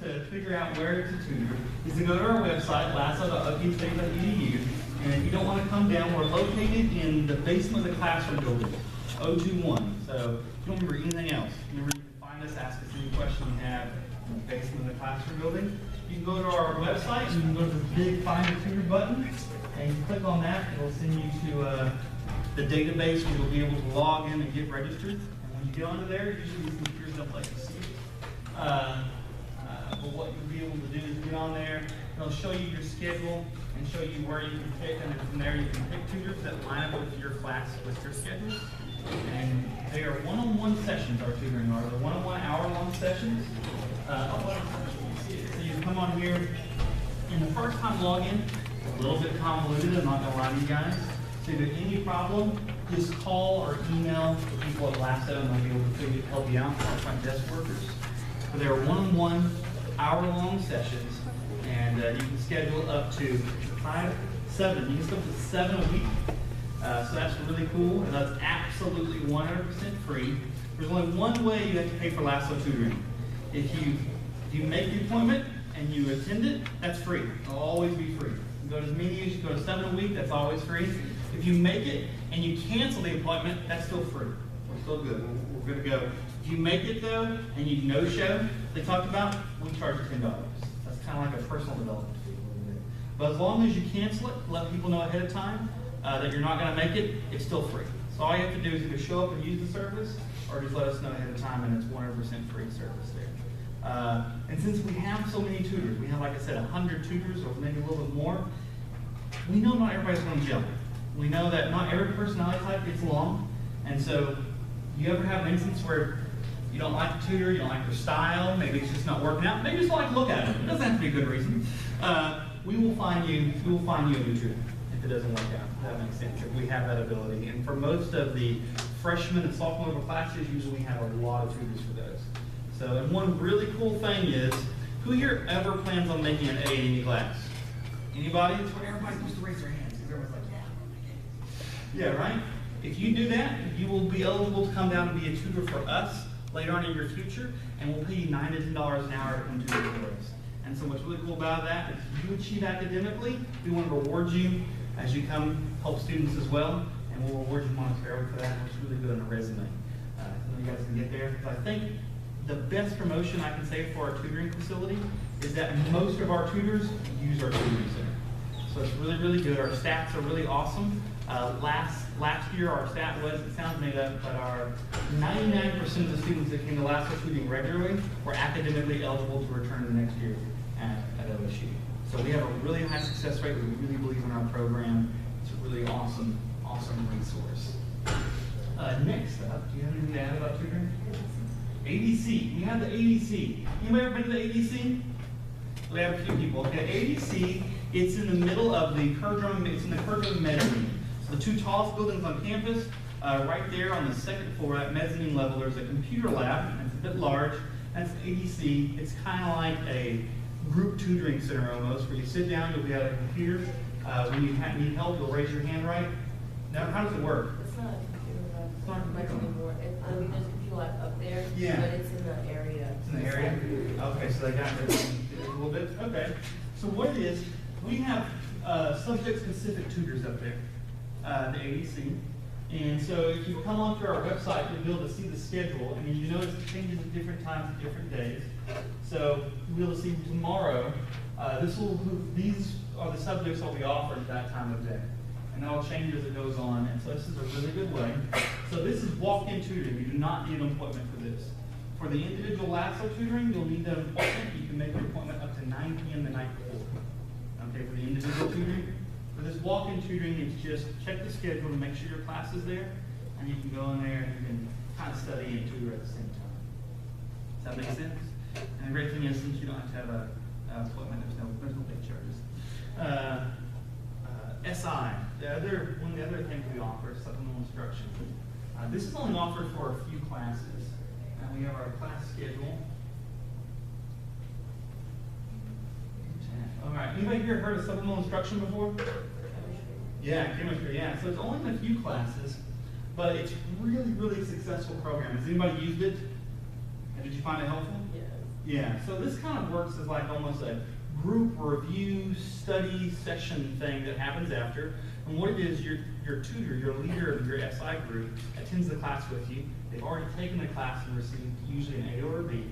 to figure out where to tutor is to go to our website, lasso.okstate.edu, and if you don't want to come down, we're located in the basement of the classroom building, 021. So if you don't remember anything else, remember you can find us, ask us any question you have in the basement of the classroom building. You can go to our website and you can go to the big Find a Tutor button, and you click on that, and it'll send you to the database where you'll be able to log in and get registered. And when you get onto there, usually these computers don't let you see it. But what you'll be able to do is get on there, it'll show you your schedule and show you where you can pick, and then from there you can pick tutors that line up with your class, with your schedule. And they are one-on-one sessions, our tutoring are. They're one-on-one hour-long sessions. So you come on here, and the first time login, a little bit convoluted, I'm not going to lie to you guys. So if you have any problem, just call or email the people at Lasso and they'll be able to help you out, our front desk workers. So they're one-on-one, hour-long sessions, and you can schedule up to 7. You can schedule up to 7 a week. So that's really cool, and that's absolutely 100% free. There's only one way you have to pay for Lasso tutoring. If you make the appointment and you attend it, that's free. It'll always be free. You go to as many as you go to 7 a week, that's always free. If you make it and you cancel the appointment, that's still free. We're still good. We're good to go. If you make it though and you no-show, they talked about, we charge you $10. That's kind of like a personal development fee a little bit. But as long as you cancel it, let people know ahead of time that you're not going to make it, it's still free. So all you have to do is either show up and use the service, or just let us know ahead of time, and it's 100% free service there. And since we have so many tutors, we have, like I said, 100 tutors, or maybe a little bit more, we know not everybody's going to gel. We know that not every personality type gets along, and so you ever have an instance where you don't like the tutor, you don't like their style, maybe it's just not working out, maybe you just don't like to look at them. It doesn't have to be a good reason. We will find you a new tutor if it doesn't work out. That makes sense, if we have that ability. And for most of the freshman and sophomore level classes, usually we have a lot of tutors for those. So, and one really cool thing is, who here ever plans on making an A in any class? Anybody? That's where everybody's supposed to raise their hands, because everyone's like, yeah, right? If you do that, you will be eligible to come down and be a tutor for us later on in your future, and we'll pay you $9 to $10 an hour to come tutor for us. And so what's really cool about that is if you achieve academically, we want to reward you as you come help students as well, and we'll reward you monetarily for that, and it's really good on a resume. So you guys can get there. I think the best promotion I can say for our tutoring facility is that most of our tutors use our tutoring center. So it's really, really good. Our stats are really awesome. Last year our stat was, it sounds made up, but our 99% of the students that came to Lasso tutoring regularly were academically eligible to return the next year at OSU. So we have a really high success rate. We really believe in our program. It's a really awesome resource. Next up, do you have anything to add about tutoring? ADC. We have the ADC. Anybody ever been to the ADC? We have a few people. Okay, ADC. It's in the middle of the Kerdrum. It's in the Kerdrum mezzanine. So the two tallest buildings on campus. Right there on the second floor, at mezzanine level, there's a computer lab. It's a bit large. That's ADC. It's kind of like a group tutoring center almost, where you sit down, you'll be at a computer. When you need help, you'll raise your hand, right? Now, how does it work? It's not a computer lab. It's not much anymore. There's a computer lab up there, yeah, but it's in the area. It's in the area? Okay, so they got rid of it a little bit. Okay. So what it is, we have subject-specific tutors up there, the ADC. And so if you come onto our website, you'll be able to see the schedule. I mean, you notice it changes at different times at different days. So you'll be able to see tomorrow, these are the subjects that will be offered at that time of day. And that'll change as it goes on. And so this is a really good way. So this is walk-in tutoring. You do not need an appointment for this. For the individual Lasso tutoring, you'll need an appointment. You can make your appointment up to 9 p.m. the night before. Okay, for the individual tutoring. For this walk-in tutoring, it's just check the schedule to make sure your class is there, and you can go in there and you can kind of study and tutor at the same time. Does that make sense? And the great thing is, since you don't have to have an appointment, there's no big charges. SI, one of the other things we offer is supplemental instruction. This is only offered for a few classes, and we have our class schedule. All right, anybody here heard of supplemental instruction before? Yeah, chemistry, yeah. So it's only in a few classes, but it's really, really successful program. Has anybody used it? And did you find it helpful? Yes. Yeah, so this kind of works as like almost a group review study session thing that happens after. And what it is, your tutor, your leader of your SI group attends the class with you. They've already taken the class and received usually an A or a B.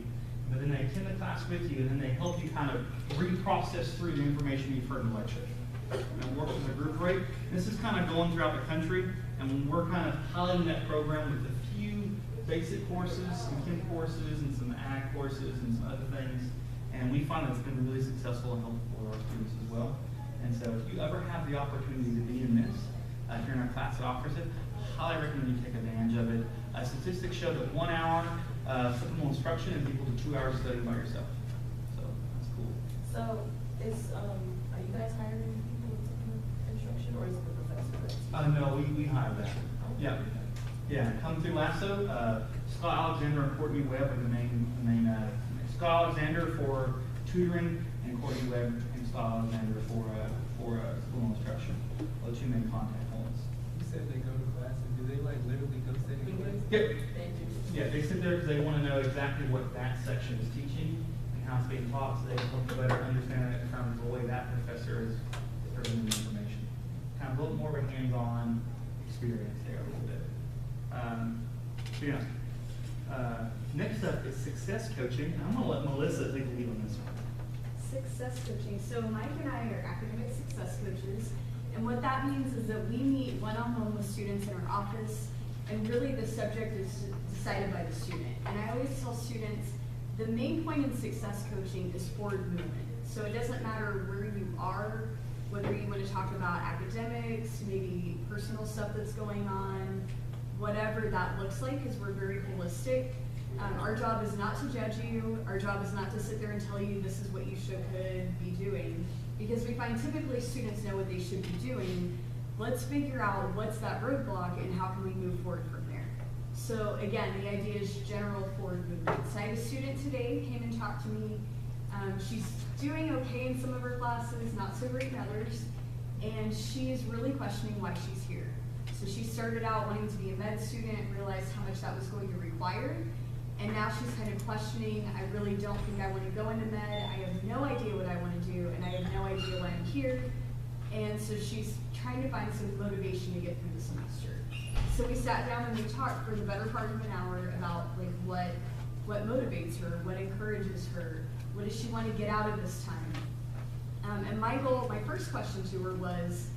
But then they attend the class with you, and then they help you kind of reprocess through the information you've heard in the lecture. And work as a group rate. This is kind of going throughout the country, and we're kind of piloting that program with a few basic courses, some chem courses, and some ag courses, and some other things. And we find that it's been really successful and helpful for our students as well. And so if you ever have the opportunity to be in this, if you're in a class that offers it, I highly recommend you take advantage of it. Statistics show that 1 hour supplemental instruction is equal to 2 hours studying by yourself. So that's cool. So are you guys hiring people with supplemental instruction, or is it the professor? No, we hire that. Yeah. Yeah, come through LASSO. Scott Alexander and Courtney Webb are the main Scott Alexander for tutoring, and Courtney Webb and Scott Alexander for supplemental instruction. Those two main contact points. You said they go to class, and do they like literally go sit in class? Yep. Yeah, they sit there because they want to know exactly what that section is teaching and how it's being taught, so they can better understand it in terms of the way that professor is presenting the information. Kind of a little more of a hands-on experience there a little bit. Next up is success coaching. I'm going to let Melissa take the lead on this one. Success coaching. So Mike and I are academic success coaches, and what that means is that we meet one-on-one with students in our office, and really the subject is decided by the student. And I always tell students, the main point in success coaching is forward movement. So it doesn't matter where you are, whether you want to talk about academics, maybe personal stuff that's going on, whatever that looks like, because we're very holistic. Our job is not to judge you. Our job is not to sit there and tell you this is what you could be doing, because we find typically students know what they should be doing. Let's figure out what's that roadblock and how can we move forward from there. So again, the idea is general forward movement. So I had a student today came and talked to me. She's doing okay in some of her classes, not so great in others, and she is really questioning why she's here. So she started out wanting to be a med student, realized how much that was going to require, and now she's kind of questioning, I really don't think I want to go into med, I have no idea what I want to do, and I have no idea why I'm here. And so she's trying to find some motivation to get through the semester. So we sat down and we talked for the better part of an hour about like what motivates her, what encourages her, what does she want to get out of this time. And my first question to her was,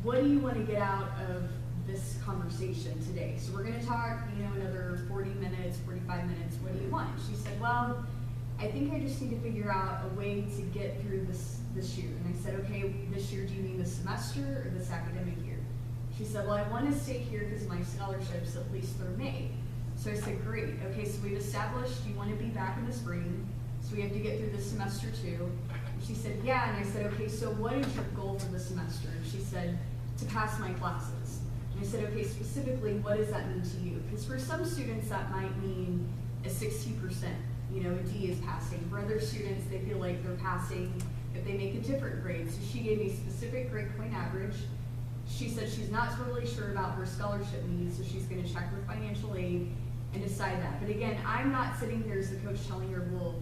what do you want to get out of this conversation today? So we're going to talk, another 40 minutes, 45 minutes. What do you want? She said, well, I think I just need to figure out a way to get through this year. And I said, okay, this year, do you mean this semester or this academic year? She said, well, I want to stay here because my scholarship's at least through May. So I said, great. Okay, so we've established you want to be back in the spring, so we have to get through this semester too. And she said, yeah. And I said, okay, so what is your goal for the semester? And she said, to pass my classes. And I said, okay, specifically, what does that mean to you? Because for some students, that might mean a 60%. A D is passing. For other students, they feel like they're passing if they make a different grade. So she gave me specific grade point average. She said she's not totally sure about her scholarship needs, so she's going to check with financial aid and decide that. But again, I'm not sitting there as the coach telling her, well,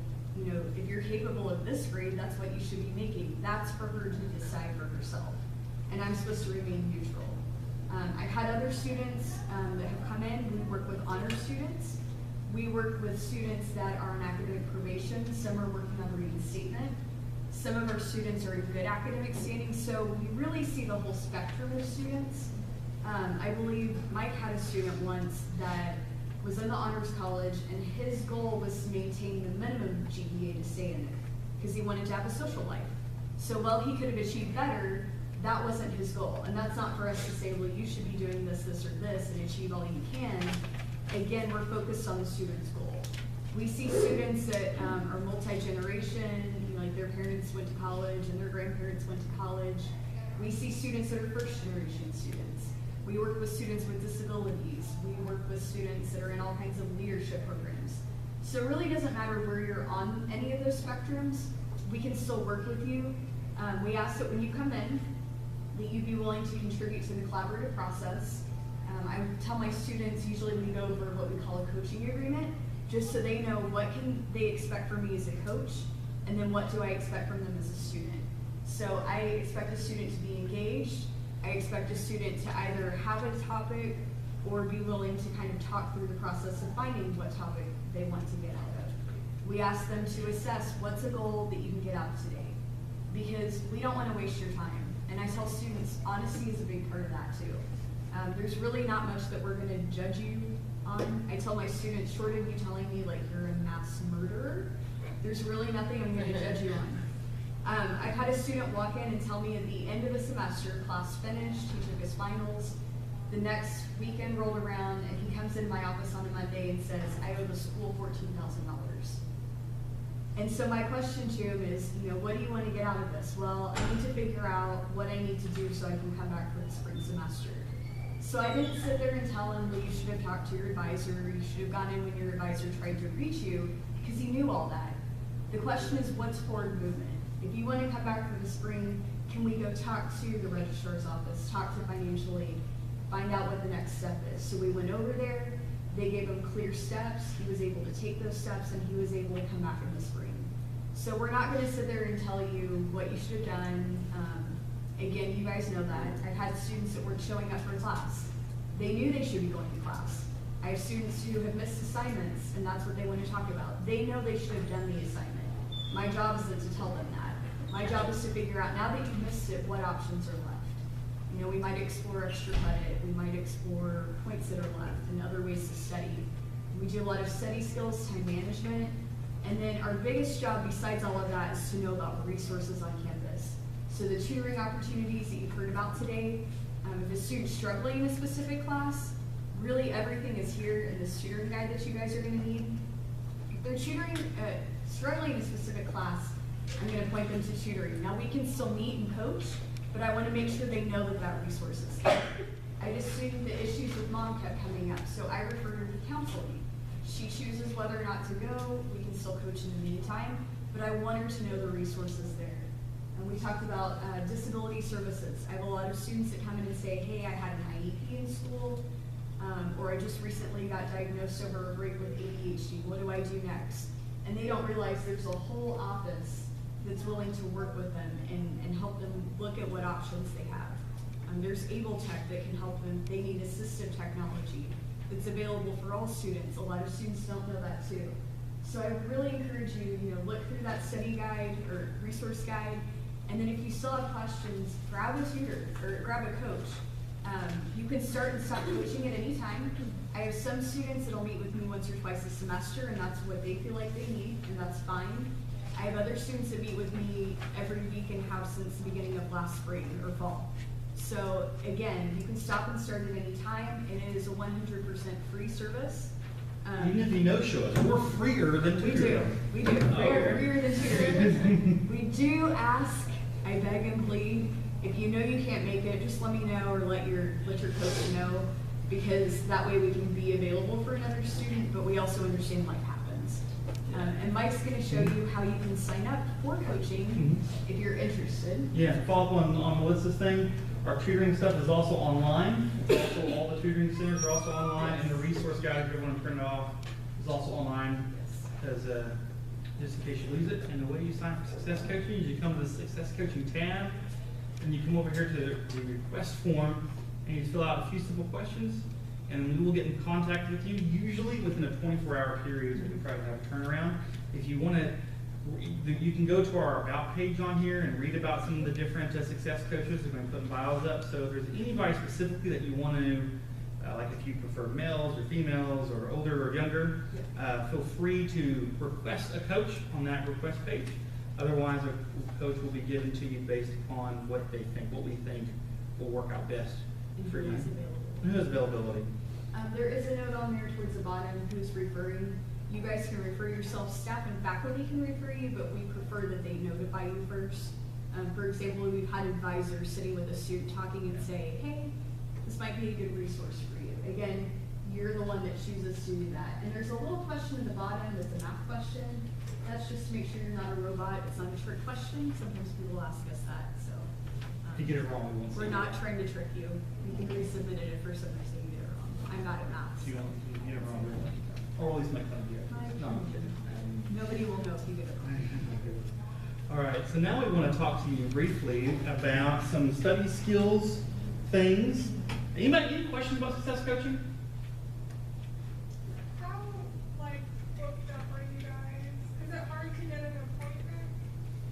if you're capable of this grade, that's what you should be making. That's for her to decide for herself. And I'm supposed to remain neutral. I've had other students that have come in. We work with honor students. We work with students that are on academic probation. Some are working on reinstatement. Some of our students are in good academic standing. So we really see the whole spectrum of students. I believe Mike had a student once that was in the honors college, and his goal was to maintain the minimum GPA to stay in it because he wanted to have a social life. So while he could have achieved better, that wasn't his goal. And that's not for us to say, well, you should be doing this, this, or this, and achieve all you can. Again, we're focused on the student's goal. We see students that are multi-generation, like their parents went to college and their grandparents went to college. We see students that are first-generation students. We work with students with disabilities. We work with students that are in all kinds of leadership programs. So it really doesn't matter where you're on any of those spectrums. We can still work with you. We ask that when you come in, that you be willing to contribute to the collaborative process. I tell my students, usually we go over what we call a coaching agreement, just so they know what can they expect from me as a coach, and then what do I expect from them as a student. So I expect a student to be engaged. I expect a student to either have a topic or be willing to kind of talk through the process of finding what topic they want to get out of. We ask them to assess what's a goal that you can get out of today, because we don't want to waste your time. And I tell students, honesty is a big part of that too. There's really not much that we're going to judge you on. I tell my students, short of you telling me like you're a mass murderer, there's really nothing I'm going to judge you on. I've had a student walk in and tell me at the end of the semester, class finished, he took his finals, the next weekend rolled around, and he comes into my office on a Monday and says, I owe the school $14,000. And so my question to him is, what do you want to get out of this? Well, I need to figure out what I need to do so I can come back for the spring semester. So I didn't sit there and tell him, well, you should have talked to your advisor, you should have gone in when your advisor tried to reach you, because he knew all that. The question is, what's forward movement? If you want to come back for the spring, can we go talk to the registrar's office, talk to financial aid, find out what the next step is? So we went over there, they gave him clear steps, he was able to take those steps, and he was able to come back in the spring. So we're not going to sit there and tell you what you should have done. Again, you guys know that. I've had students that weren't showing up for class. They knew they should be going to class. I have students who have missed assignments, and that's what they want to talk about. They know they should have done the assignment. My job isn't to tell them that. My job is to figure out, now that you've missed it, what options are left. We might explore extra credit. We might explore points that are left and other ways to study. We do a lot of study skills, time management. And then our biggest job besides all of that is to know about resources on campus. So the tutoring opportunities that you've heard about today, if a student's struggling in a specific class, really everything is here in this tutoring guide that you guys are going to need. If they're struggling in a specific class, I'm going to point them to tutoring. Now we can still meet and coach, but I want to make sure they know that that resource is there. I had a student, the issues with mom kept coming up, so I referred her to counseling. She chooses whether or not to go. We can still coach in the meantime, but I want her to know the resources there. And we talked about disability services. I have a lot of students that come in and say, hey, I had an IEP in school, or I just recently got diagnosed over a break with ADHD. What do I do next? And they don't realize there's a whole office that's willing to work with them and help them look at what options they have. There's Able Tech that can help them. They need assistive technology that's available for all students. A lot of students don't know that too. So I really encourage you, look through that study guide or resource guide, and then if you still have questions, grab a tutor or grab a coach. You can start and stop coaching at any time. I have some students that'll meet with me once or twice a semester, and that's what they feel like they need, and that's fine. I have other students that meet with me every week and have since the beginning of last spring or fall. So again, you can stop and start at any time, and it is a 100% free service. Even if you no-show us, we're freer than tutoring. We do. We're freer than tutoring. We do ask, I beg and plead, if you know you can't make it, just let me know or let your coach know, because that way we can be available for another student, but we also understand life happens. And Mike's going to show you how you can sign up for coaching if you're interested. Yeah, to follow up on Melissa's thing, our tutoring stuff is also online. It's also, all the tutoring centers are also online, and the resource guide, if you want to print it off, is also online. Because just in case you lose it, and the way you sign up for Success Coaching is you come to the Success Coaching tab, and you come over here to the request form, and you fill out a few simple questions, and we will get in contact with you, usually within a 24-hour period. We try to have a turnaround. If you want to, you can go to our About page on here and read about some of the different success coaches. We're going to put bios up. So if there's anybody specifically that you want to, like if you prefer males or females or older or younger, feel free to request a coach on that request page. Otherwise, a coach will be given to you based upon what we think will work out best for you. Who has availability? There is a note on there towards the bottom who's referring. You guys can refer yourself. Staff and faculty can refer you, but we prefer that they notify you first. For example, we've had advisors sitting with a student talking and say, hey, this might be a good resource for you. Again, you're the one that chooses to do that. And there's a little question at the bottom that's a math question. That's just to make sure you're not a robot. It's not a trick question. Sometimes people ask us that. So If you get it wrong, we won't say we're it. not trying to trick you. You can resubmit it if for some reason you get it wrong. I'm bad at math. If you get it wrong, we won't. Or at least make fun of you. No, I'm kidding. Nobody will know if you get it wrong. All right, so now we want to talk to you briefly about some study skills things. Anybody any questions about success coaching? How, like, booked up are you guys? Is it hard to get an appointment?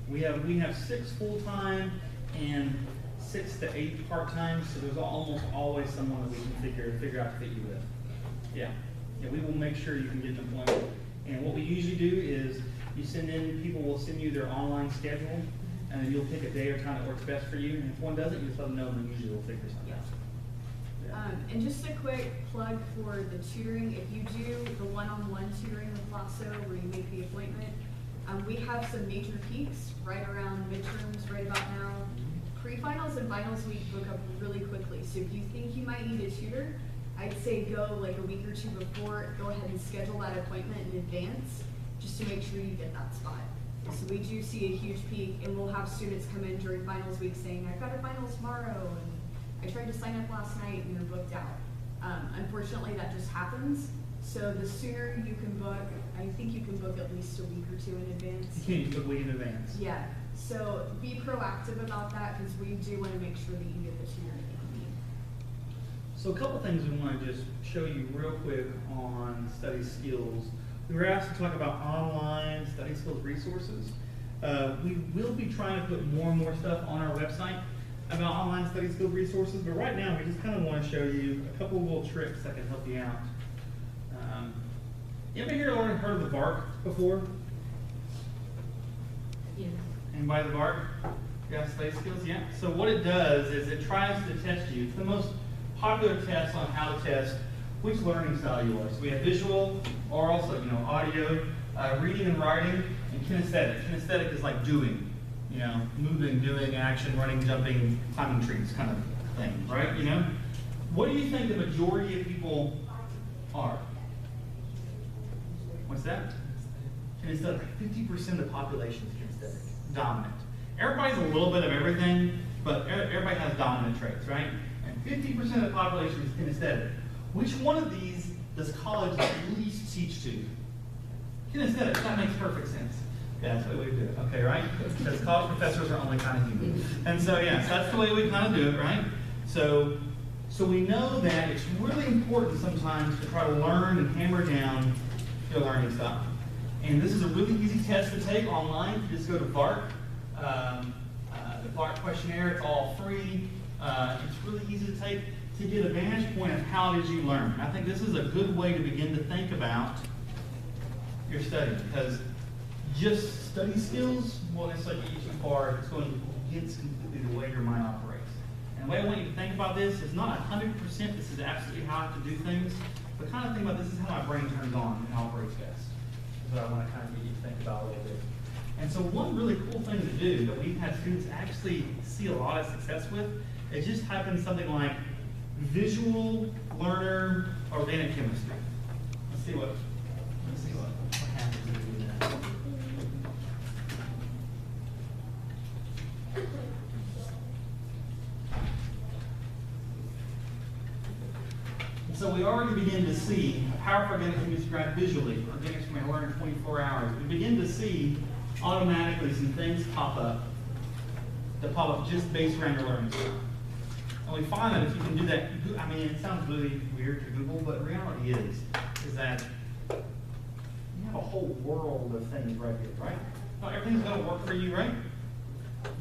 We have 6 full-time and 6 to 8 part-time, so there's almost always someone that we can figure out to fit you with. Yeah, we will make sure you can get an appointment. And what we usually do is people will send you their online schedule, and then you'll pick a day or time that works best for you. And if one doesn't, you just let them know, and then usually we'll figure something out. And just a quick plug for the tutoring. If you do the one-on-one tutoring with Lasso where you make the appointment, we have some major peaks right around midterms right about now. Pre-finals and finals week book up really quickly. So if you think you might need a tutor, I'd say go like a week or 2 before, go ahead and schedule that appointment in advance just to make sure you get that spot. So we do see a huge peak, and we'll have students come in during finals week saying, I've got a finals tomorrow, and I tried to sign up last night and they're booked out. Unfortunately, that just happens. So the sooner you can book, I think you can book at least a week or 2 in advance. You can't book a week in advance. Yeah, so be proactive about that because we do want to make sure that you get the tutor that you need. So a couple things we want to just show you real quick on study skills. We were asked to talk about online study skills resources. We will be trying to put more and more stuff on our website about online study skills resources, but right now we just kind of want to show you a couple of little tricks that can help you out. You ever heard of the VARC before? Yeah. Anybody the VARC? Yeah, study skills, yeah. So what it does is it tries to test you. It's the most popular test on how to test which learning style you are. So we have visual, oral, so audio, reading and writing, and kinesthetic. Kinesthetic is like doing, moving, doing, action, running, jumping, climbing trees kind of thing, right? What do you think the majority of people are? What's that? Kinesthetic. 50% of the population is kinesthetic, dominant. Everybody's a little bit of everything, but everybody has dominant traits, right? And 50% of the population is kinesthetic. Which one of these does college least teach to? Kinesthetic. That makes perfect sense. Yeah, that's the way we do it. Okay, right? Because college professors are only kind of human. And so, yes, that's the way we kind of do it, right? So we know that it's really important sometimes to try to learn and hammer down your learning style. And this is a really easy test to take online. You just go to VARC, the VARC questionnaire. It's all free. It's really easy to take to get a vantage point of how it is you learn. And I think this is a good way to begin to think about your study, because just study skills won't necessarily get you too far. It's going against completely the way your mind operates. And the way I want you to think about this is not 100% this is absolutely how I have to do things, but kind of think about this is how my brain turns on and operates best. Is what I want to kind of get you to think about a little bit. And so one really cool thing to do that we've had students actually see a lot of success with is just type in something like visual learner organic chemistry. Let's see what happens when we do that. So we already begin to see a powerful organic chemistry graph visually. Organics may learn in 24 hours. We begin to see automatically some things pop up that pop up just based around your learning style. And we find that if you can do that, I mean, it sounds really weird to Google, but reality is that you have a whole world of things right here, right? Not everything's going to work for you, right?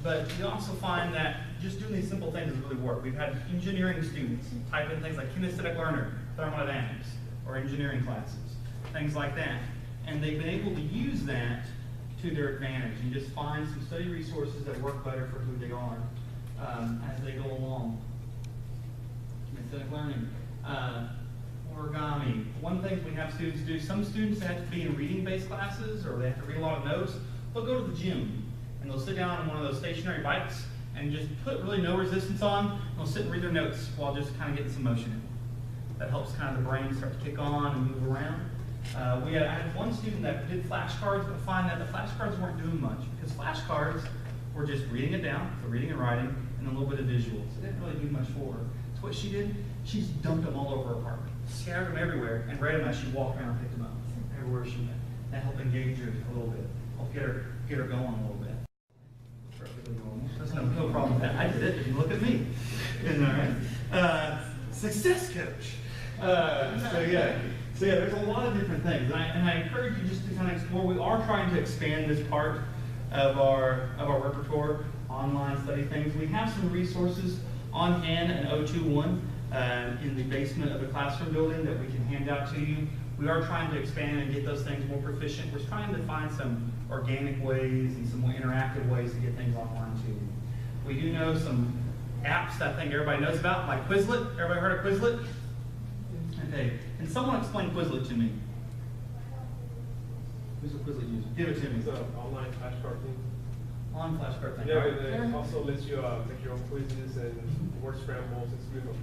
But you also find that just doing these simple things really work. We've had engineering students type in things like kinesthetic learner, thermodynamics, or engineering classes, things like that. And they've been able to use that to their advantage and just find some study resources that work better for who they are as they go along. Kinesthetic learning. Origami. One thing we have students do, some students have to be in reading-based classes or they have to read a lot of notes. They'll go to the gym and they'll sit down on one of those stationary bikes and just put really no resistance on, and they'll sit and read their notes while just kind of getting some motion in. That helps kind of the brain start to kick on and move around. I had one student that did flashcards, but find that the flashcards weren't doing much because flashcards were just reading it down, so reading and writing, and a little bit of visuals. It didn't really do much for her. So what she did, She just dumped them all over her apartment, scattered them everywhere, and read them as she walked around and picked them up everywhere she went. That helped engage her a little bit, help get her going a little bit. Perfectly normal. There's no problem with that. I did it. If you look at me. All right. Success coach. So yeah, there's a lot of different things, and I encourage you just to kind of explore. We are trying to expand this part of our repertoire, online study things. We have some resources on hand in 021 in the basement of the classroom building that we can hand out to you. We are trying to expand and get those things more proficient. We're trying to find some organic ways and some more interactive ways to get things online to you. We do know some apps that I think everybody knows about, like Quizlet. Everybody heard of Quizlet? Okay. Can someone explain Quizlet to me? Who's a Quizlet user? Give it to me. It's an online flashcard thing. On flashcard thing. Yeah, Right. but it also lets you make your own quizzes and word scrambles. It's beautiful.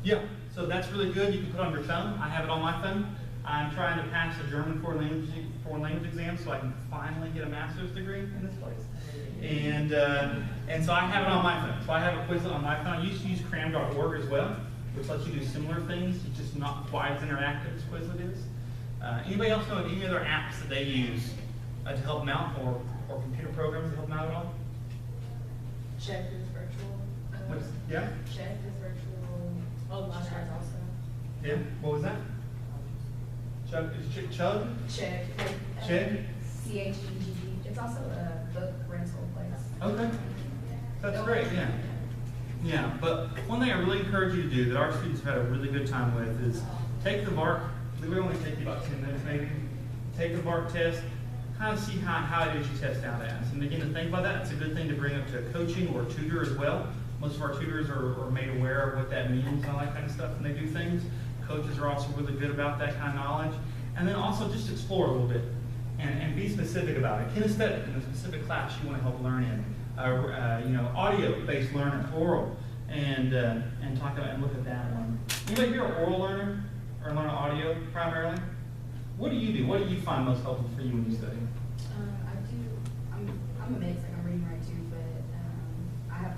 Yeah, so that's really good. You can put it on your phone. I have it on my phone. I'm trying to pass the German foreign language exam so I can finally get a master's degree in this place. And so I have it on my phone. So I have a Quizlet on my phone. I used to use cram.org as well, which lets you do similar things. It's just not quite as interactive as Quizlet is. Anybody else know any other apps that they use to help them out, or computer programs to help them out at all? Check is virtual. Yeah? Check is virtual. Oh, flashcards also. Yeah? What was that? Chug? Is it Chug? Check. Check? CHEGG. It's also a book rental place. Okay. That's great, yeah. Yeah, but one thing I really encourage you to do that our students have had a really good time with is take the VARC. It will only take you about 10 minutes maybe. Take the VARC test, kind of see how it is you test out as. And begin to think about that. It's a good thing to bring up to a coaching or tutor as well. Most of our tutors are made aware of what that means and all that kind of stuff when they do things. Coaches are also really good about that kind of knowledge. And then also just explore a little bit and be specific about it. Kinesthetic in a specific class you want to help learn in. Audio-based learner, oral, and talk about and look at that one. Anybody here an oral learner or learn audio primarily? What do you do? What do you find most helpful for you when you study? I'm a mix, like I'm reading right too, but I have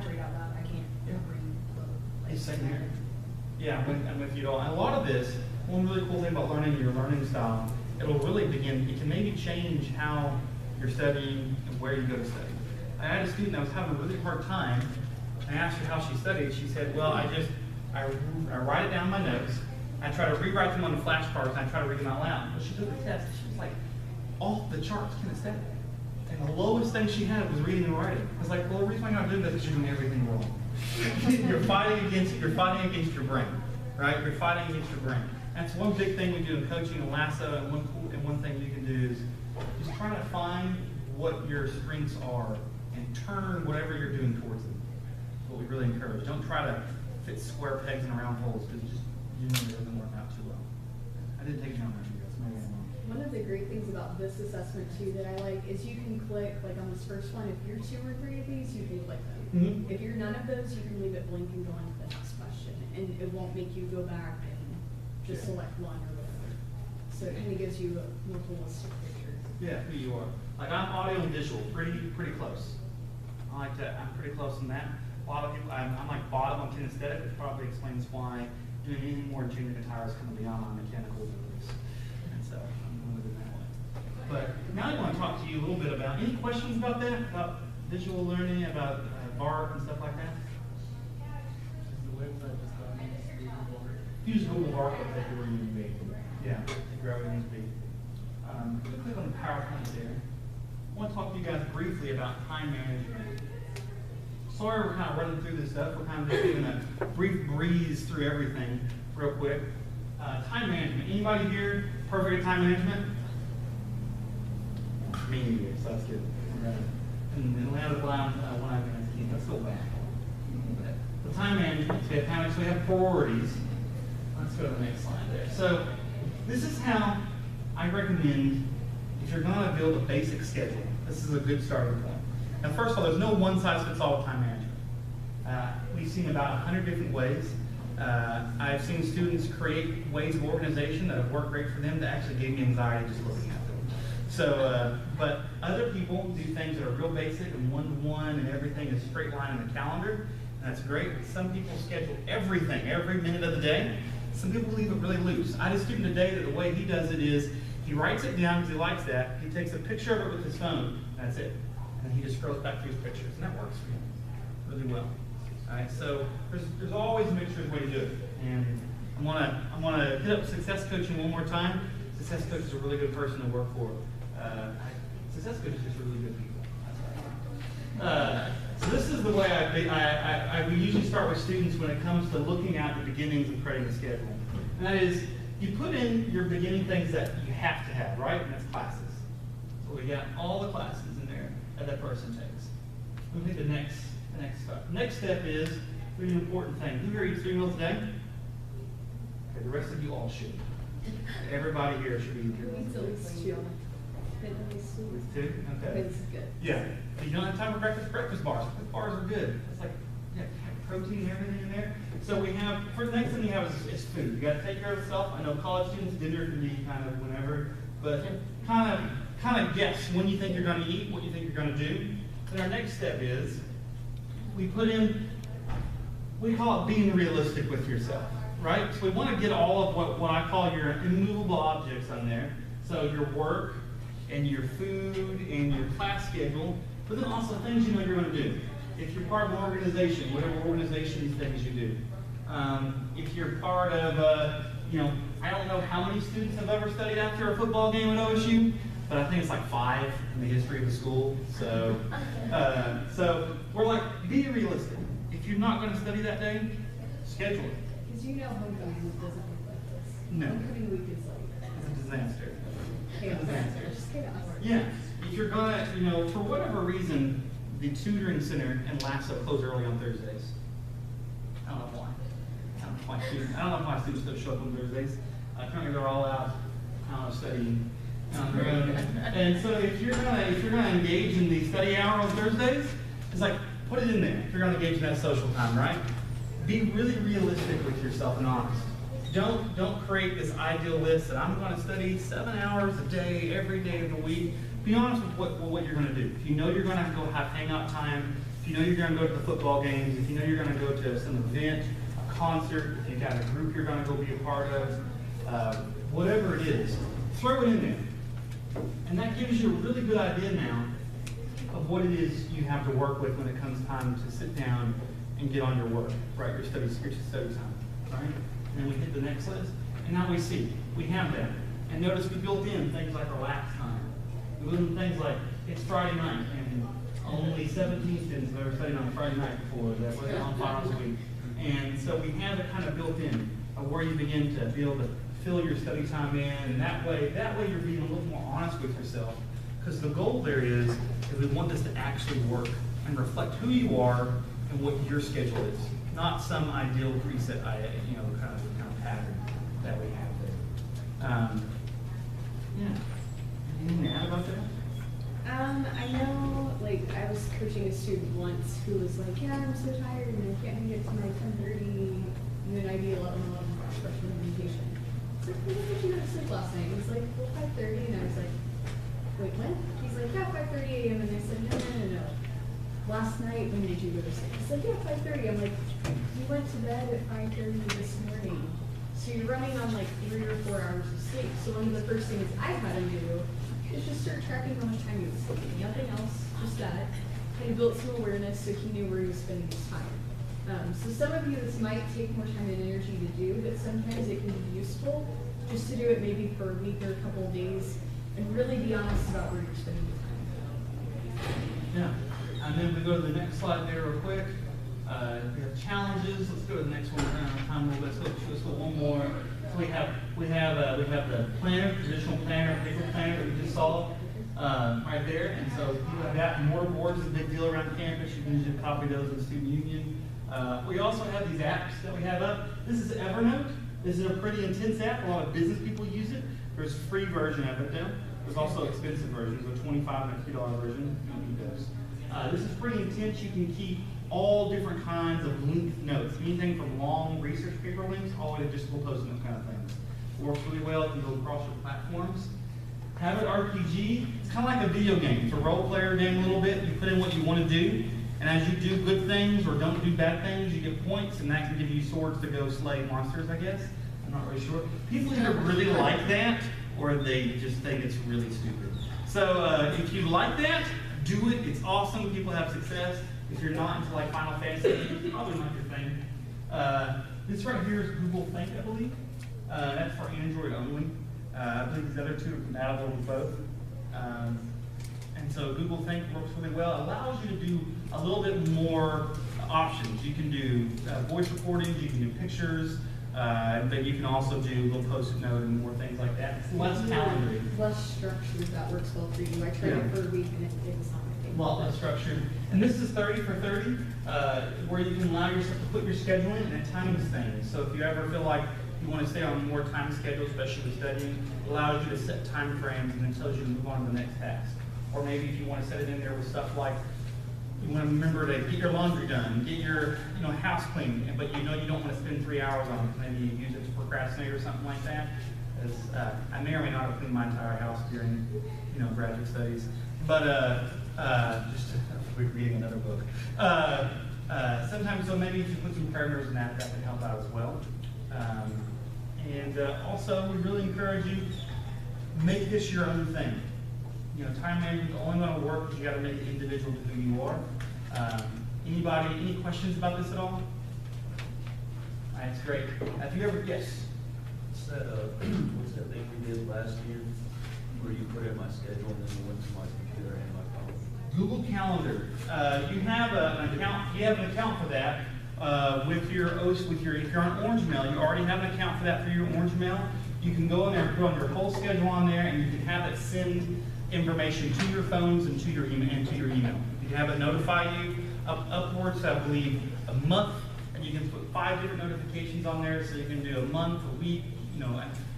to read out loud. I can't read like Same here. Yeah, I'm with you all. And a lot of this, one really cool thing about learning your learning style, it'll really begin, it can maybe change how you're studying and where you go to study. I had a student that was having a really hard time. I asked her how she studied. She said, well, I write it down in my notes. I try to rewrite them on the flashcards, and I try to read them out loud. But she took the test, and she was like, off the charts kinesthetic. And the lowest thing she had was reading and writing. I was like, well, the reason why you're not doing this is you're doing everything wrong. You're fighting against your brain, right? You're fighting against your brain. That's one big thing we do in coaching and lasso, and one thing you can do is just try to find what your strengths are and turn whatever you're doing towards them. That's what we really encourage. Don't try to fit square pegs in round holes, because it doesn't work out too well. I didn't take down that for you guys. Maybe I'm wrong. One of the great things about this assessment too that I like is you can click, like on this first one, if you're 2 or 3 of these, you can click them. Mhm. If you're none of those, you can leave it blank and go on to the next question. And it won't make you go back and just Yeah. select one or whatever. So it kind of gives you a more holistic picture. Yeah, who you are. Like I'm audio and visual, pretty close. I like that. I'm pretty close in that. A lot of people, I'm like bottom on kinesthetic, which probably explains why doing anything more in junior guitar is going to be on my mechanical abilities. And so I'm limited that way. But now I want to talk to you a little bit about any questions about that, about visual learning, about VARC and stuff like that. The website just got me. You just Google VARC, it'll take you where you need to be. Yeah, take you where you need to be. Click on the PowerPoint there. I want to talk to you guys briefly about time management. Sorry we're kind of running through this stuff. We're kind of just giving a brief breeze through everything real quick. Time management. Anybody here perfect at time management? Me neither, so that's good. And Atlanta Blind, one I can let's go back. The time management, so we have priorities. Let's go to the next slide there. So this is how I recommend, if you're going to build a basic schedule, this is a good starting point. Now, first of all, there's no one-size-fits-all with time management. We've seen about 100 different ways. I've seen students create ways of organization that have worked great for them that actually gave me anxiety just looking at them. So, but other people do things that are real basic and one-to-one and everything is straight line in the calendar. That's great. Some people schedule everything, every minute of the day. Some people leave it really loose. I had a student today that the way he does it is he writes it down because he likes that. He takes a picture of it with his phone. That's it. And he just scrolls back through his pictures. And that works for him really well. All right, so there's always a mixture of way to do it. And I want to hit up success coaching one more time. Success coach is a really good person to work for. Success coach is just really good people. So this is the way we usually start with students when it comes to looking at the beginnings of creating a schedule. And that is, you put in your beginning things that you have to have, right? And that's classes. So we got all the classes in there that person takes. We'll take the next step. Next step is really important thing. Who here eats 3 meals a day? Okay, the rest of you all should. Everybody here should be eating 3 meals a day. Two? Okay. It's good. Yeah. If you don't have time for breakfast bars. Breakfast bars are good. It's like, yeah, have protein and everything in there. So we have, for the next thing you have is food. You gotta take care of yourself. I know college students, dinner can be kind of whenever, but kind of guess when you think you're gonna eat, what you think you're gonna do. Then our next step is, we put in, we call it being realistic with yourself, right? So we wanna get all of what I call your immovable objects on there. So your work, and your food, and your class schedule, but then also things you know you're going to do. If you're part of an organization, whatever organization things you do. If you're part of, I don't know how many students have ever studied after a football game at OSU, but I think it's like 5 in the history of the school. So, so we're like, be realistic. If you're not going to study that day, schedule it. Because homecoming doesn't look like this. No. Homecoming week is like It's a disaster. chaos. Just chaos. Yeah, if you're gonna, for whatever reason, the tutoring center and LASO close early on Thursdays. I don't know why. I don't know why students don't show up on Thursdays. Currently they're all out, studying on their own. And so if you're gonna engage in the study hour on Thursdays, it's like, put it in there. If you're gonna engage in that social time, right? Be really realistic with yourself and honest. Don't create this ideal list that I'm going to study 7 hours a day, every day of the week. Be honest with what you're going to do. If you know you're going to have to go have hangout time, if you know you're going to go to the football games, if you know you're going to go to some event, a concert, if you've got a group you're going to go be a part of, whatever it is, throw it in there. And that gives you a really good idea now of what it is you have to work with when it comes time to sit down and get on your work, right? Your study time, right? And we hit the next list, and now we see, we have that. And notice we built in things like relax time. We built in things like, it's Friday night, and only 17 students have ever studied on Friday night before, that was on finals week. And so we have it kind of built in, where you begin to be able to fill your study time in, and that way you're being a little more honest with yourself. Because the goal there is we want this to actually work and reflect who you are and what your schedule is. Not some ideal preset, kind of pattern that we have there. Anything to add about that? I know, I was coaching a student once who was like, yeah, I'm so tired and I can't get to my 10:30, and then I'd be 11 freshman orientation. It's like, when did you go to sleep last night? He's like, well, 5:30, and I was like, wait, when? He's like, yeah, 5:30 a.m. And I said, no. Last night, when did you go to sleep? He's like, yeah, 5:30. I'm like, you went to bed at 5:30 this morning. So you're running on 3 or 4 hours of sleep. So one of the first things I had to do is just start tracking how much time he was sleeping. Nothing else, just that. And he built some awareness so he knew where he was spending his time. So some of you, this might take more time and energy to do, but sometimes it can be useful just to do it maybe for a week or a couple of days and really be honest about where you're spending your time. Yeah. And then we go to the next slide there real quick. We have challenges. Let's go to the next one. We're running out of time a little bit. Let's go one more. So we have the planner, traditional planner, paper planner that we just saw right there. And so you have that. More boards is a big deal around campus. You can usually copy those in the student union. We also have these apps that we have up. This is Evernote. This is a pretty intense app. A lot of business people use it. There's a free version of it now. There's also expensive versions, a $25 and a $50 version. You don't need those. This is pretty intense. You can keep all different kinds of linked notes, anything from long research paper links all the way to just little post note kind of things. It works really well. It can go across your platforms. Habit RPG, it's kind of like a video game. It's a role player game a little bit. You put in what you want to do, And as you do good things or don't do bad things, you get points, and that can give you swords to go slay monsters, I guess. I'm not really sure. People either really like that, or they just think it's really stupid. So if you like that, do it. It's awesome. People have success. If you're not into like Final Fantasy, it's probably not your thing. This right here is Google Think, I believe. That's for Android only. I believe these other two are compatible with both. And so Google Think works really well. It allows you to do a little bit more options. You can do voice recordings, you can do pictures, but you can also do a little post-it note and more things like that. It's less calendaring. Less structured, that works well for you. I tried it for a week and it was not my A thing. lot less structured. And this is 30 for 30, where you can allow yourself to put your schedule in and it times things. So if you ever feel like you want to stay on more time schedule, especially with studying, it allows you to set time frames and then tells you to move on to the next task. Or maybe if you want to set it in there with stuff like you want to remember to get your laundry done, get your house clean, but you know you don't want to spend 3 hours on it. Maybe you use it to procrastinate or something like that. As I may or may not have cleaned my entire house during graduate studies, but just reading another book. Sometimes, so maybe if you put some parameters in that can help out as well. And also, we really encourage you, make this your own thing. Time management is only going to work because you got to make it individual to who you are. Anybody, any questions about this at all? All right, it's great. If you ever, yes? What's that thing we did last year, where you put in my schedule and then it went to my computer and my phone? Google Calendar. You have an account. You have an account for that with your if you're on Orange Mail, you already have an account for that for your Orange Mail. You can go in there and put on your whole schedule on there, and you can have it send information to your phones and to your email. You can have it notify you upwards, I believe, a month, and you can put 5 different notifications on there, so you can do a month, a week,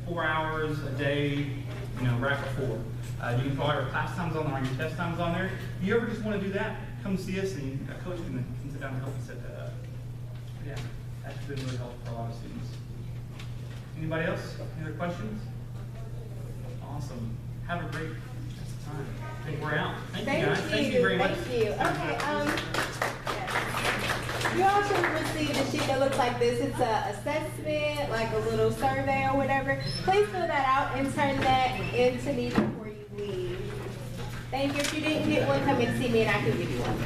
4 hours, a day, right before. You can put all your class times on there, your test times on there. If you ever just want to do that, come see us, and a coach can sit down and help you set that up. Yeah, that's been really helpful for a lot of students. Anybody else? Any other questions? Awesome. Have a great time. I think we're out. Thank you, guys. Thank you very much. Thank you. Okay. You all should receive a sheet that looks like this. It's an assessment, like a little survey or whatever. Please fill that out and turn that in to me before you leave. Thank you. If you didn't get one, come and see me and I can give you one.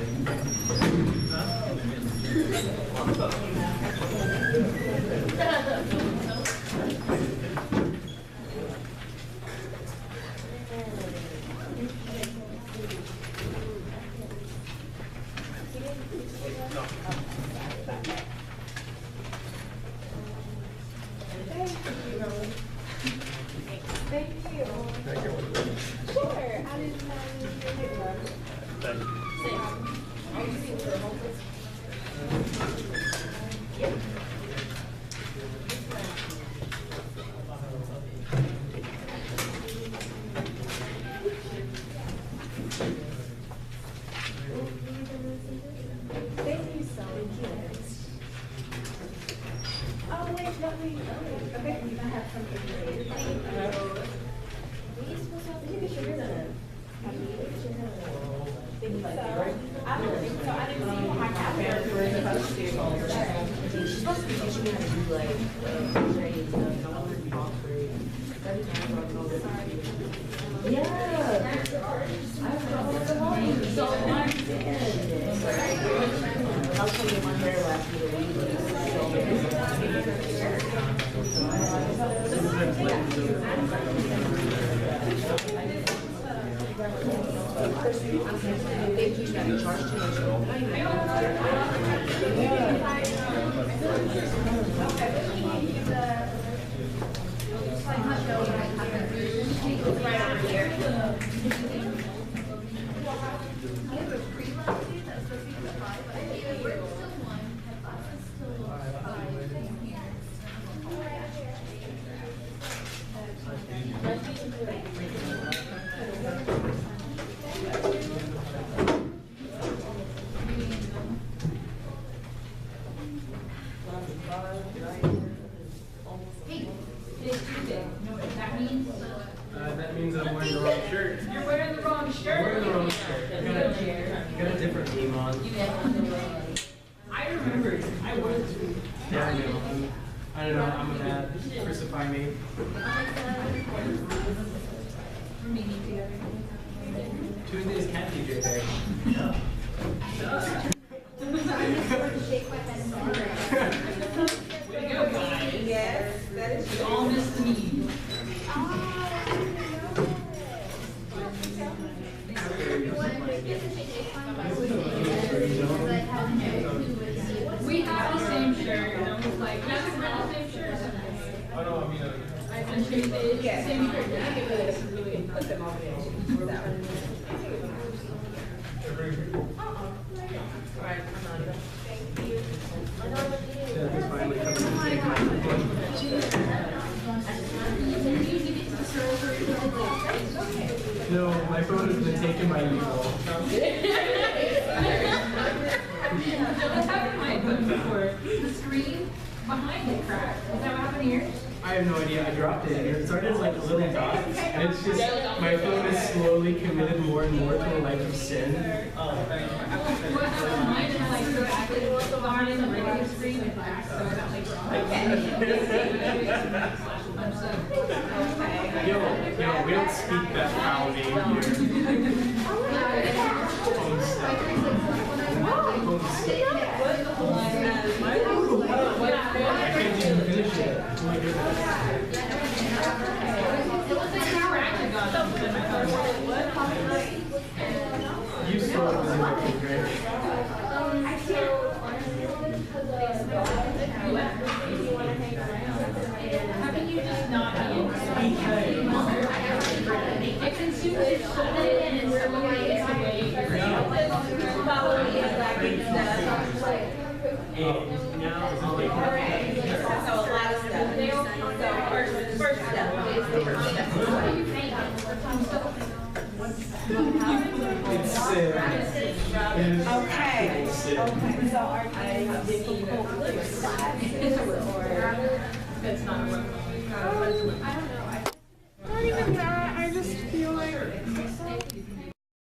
Thank you. Sure. I didn't know you were getting one. Thank you. Thank you so much. Oh, wait, let me. Okay, you might have something to say. Thank you. You can share that. I think so. I don't think so. I didn't see my calendar. She's supposed to be teaching me how to do like trades and stuff. I want her to be all great. Every time I go to yeah. So I was trying to get my hair last Thank you, got in charge too Right over here. That means I'm wearing the wrong shirt. You're wearing the wrong shirt. I'm wearing the wrong shirt. got a different theme on. I remember, I was. Yeah, I know. I don't know. I'm a bad. Crucify me. Tuesday's cat teacher day. Yeah. Way to go, guys. Yes, that is You all missed me. We have the same shirt, and I was like, that's the same shirt. Oh, no, I mean, I sent you the same shirt. Put them over there. That one. Alright, I'm on it. Thank you. Yeah, it's finally coming. No, my phone has been taken by evil. That's happened to my phone before. The screen behind it cracked. Is that what happened here? I have no idea. I dropped it. It started as like a little dot, and it's just my phone has slowly committed more and more to a life of sin. What happened to mine is like so active behind in the regular screen and cracked, so I got like Yo, we don't speak that foul name here. I can't even finish it. Oh my goodness. You saw it was in my fifth grade. How can you just not be in it consumes your soul and we're looking at the way And now it's all like So a lot of stuff. So first step is the it's sin. It is Okay. sin. Okay. So are you difficult classes or? that's not a